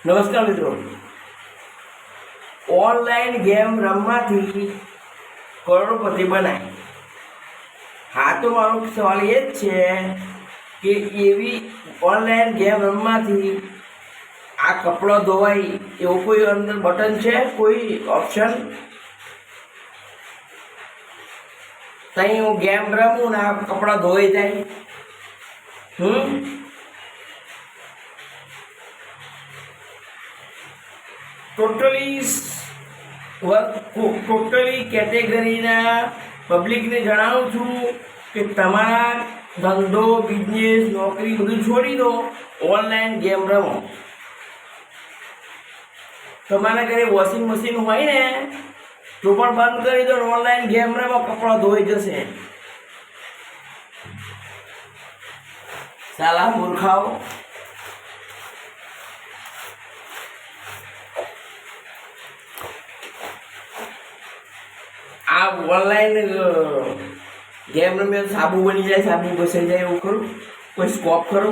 નમસ્કાર મિત્રો, online game રમવાથી કરોડપતિ બનાય. હા, તો મારો સવાલ એ જ છે કે એવી ઓનલાઈન ગેમ રમવાથી આ કપડો ધોવાય એવું કોઈ અંદર બટન છે, કોઈ ઓપ્શન? તઈ હું ગેમ રમું ને આ કપડા ધોવાઈ જાય? ટોટલી કેટેગરીના પબ્લિકને જણાવું છું કે તમારા ધંધો, બિઝનેસ, નોકરી બધું છોડી દો, ઓનલાઈન ગેમ રમો. તમારા ઘરે વોશિંગ મશીન હોય ને તો પણ બંધ કરી દો, ઓનલાઈન ગેમ રમો, કપડાં ધોઈ જશે. સાલા મૂર્ખાઓ. આ ઓનલાઈન ગેમ રમે સાબુ બની જાય, સાબુ ઘસાઈ જાય એવું ખરું? કોઈ સ્કોપ ખરો?